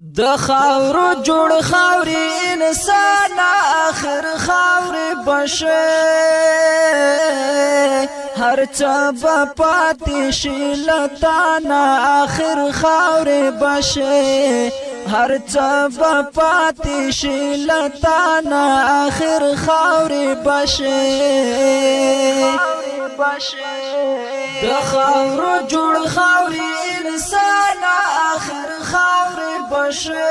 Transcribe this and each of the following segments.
د خاورو جوړ خاوري انسان اخر خاوري بشه هر چا با پاتې شي لتانا اخر خاوري بشه هر چا با پاتې شي لتانا اخر خاوري بشه د خاورو جوړ خاوري انسان اخر خاوري بشه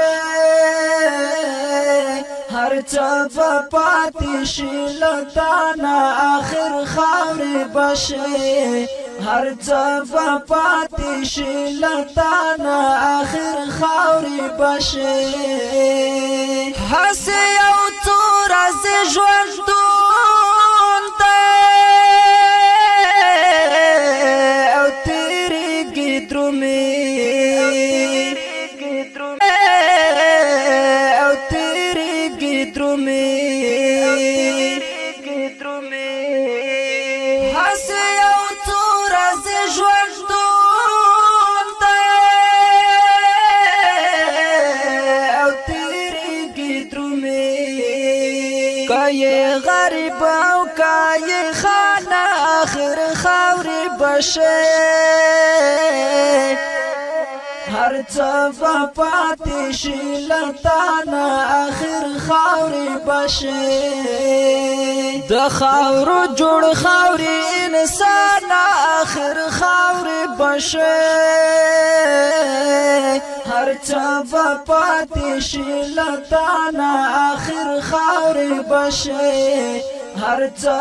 هر چا په پاتې شي لتانا اخر خاوري بشه هر چا په پاتې شي لتانا اخر خاوري بشه هسه یو تور از ژوند غریب او کای خانه آخر خاوري بشه هر څه پاتې شي لتانا آخر خاوري بشه د خاورو جوړ خاوري انسان آخر خاوري بشه هر څه پاتې شي لتانا آخر خاوري بشه هر څه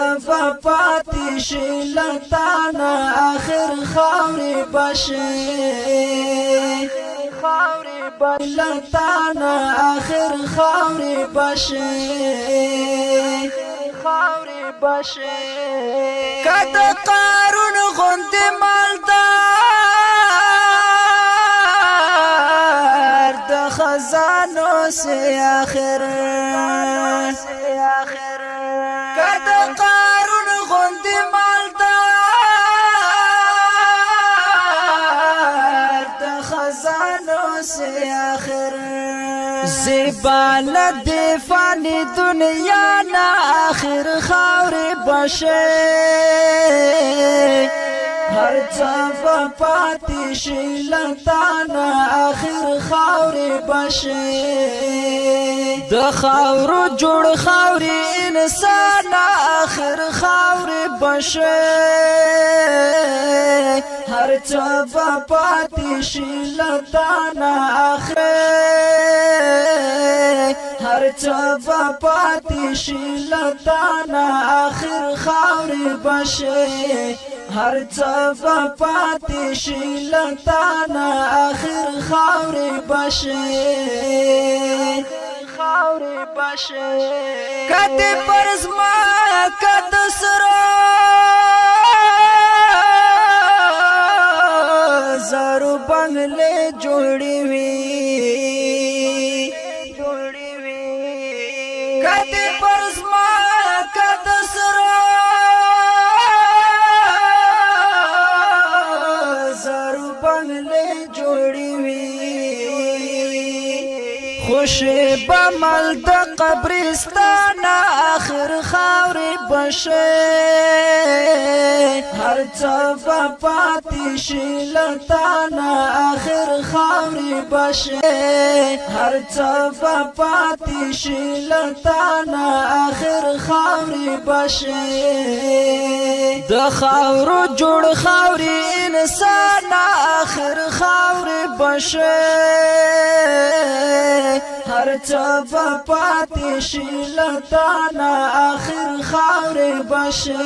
پاتې شي لتانا آخر خاوري بشه خاوري لتانا آخر خاوري بشه خاوري بشه کده قارون غوند مالدار د خزانو سے آخر کده قارون غوند مالدار د خزانو سے آخر زبال دی فانی دنیا نا آخر خاوري بشه هر څه پاتې شي لتانا آخر خاوري بشه د خاورو جوړ خاوري انسان آخر خاوري بشه هر څه پاتې شي لتانا آخر هر څه پاتې شي لتانا آخر خاوري بشه هر څه پاتې شي لتانا آخر خاوري بشه خاوري بشه کته پرزما کته سره زارو بنگلے جوړي وي کته پرزما کته سره خوش بمل د قبرستان آخر خاوري بشه هر څه پاتې شي لتانا آخر خاوري بشه هر څه پاتې شي لتانا آخر خاوري بشه د خاورو جوړ خاوري انسان آخر خاوري بشه هر څه پاتې شي لتانا آخر خاوري بشه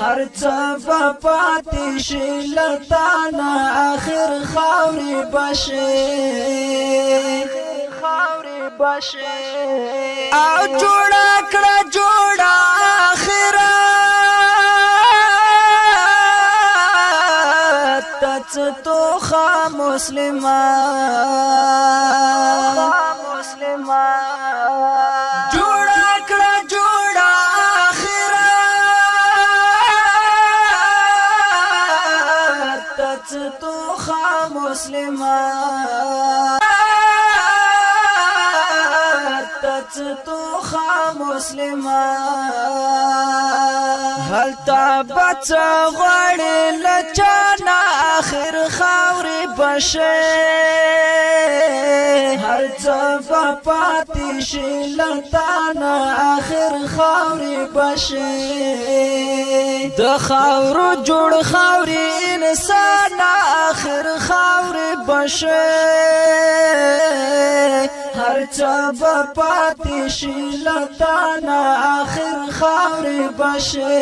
هر څه پاتې شي لتانا آخر خاوري بشه خاوري بشه او جوړا کړه جوړا آخرت تڅ تو خا مسلمان جوړا کړه جوړا آخرت تڅ تو خا مسلمان توخا مسلمان هل تابت غړې لچانا آخر خاورې بشه هر څه پاتې شي لتانا آخر خاورې بشه د خاورو جوړ خاورې انسان آخر خاورې بشه هر څه پاتې شي لتانا آخر خاورې بشه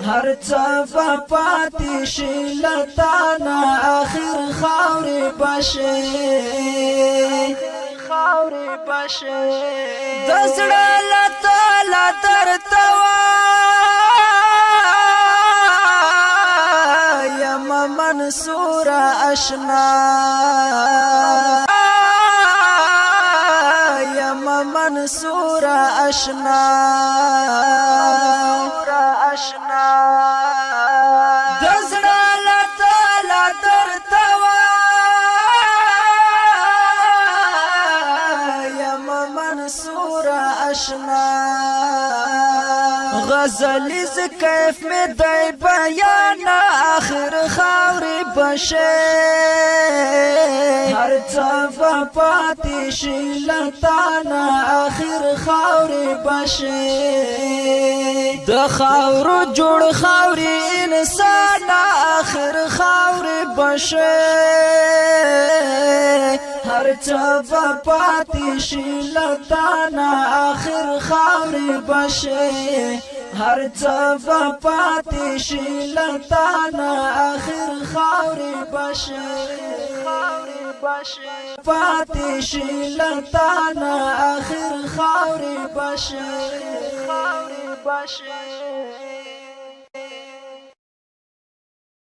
هر څه پاتې شي لتانا آخر خاورې بشه خاورې بشه د زړه لته درته وایم منصور اشنا منصور اشنا د زړه لته درته وایم منصور اشنا غزلیز کیف میں دی بیان آخر خاورې بشه هر څه پاتې شي لتانا آخر خاورې بشه د خاورو جوړ خاورې انسان آخر خاورې بشه هر څه پاتې شي لتانا آخر خاورې بشه هر څه پاتې شي لتانا آخر خاورې بشه پاتې شي لتانا آخر خاورې بشه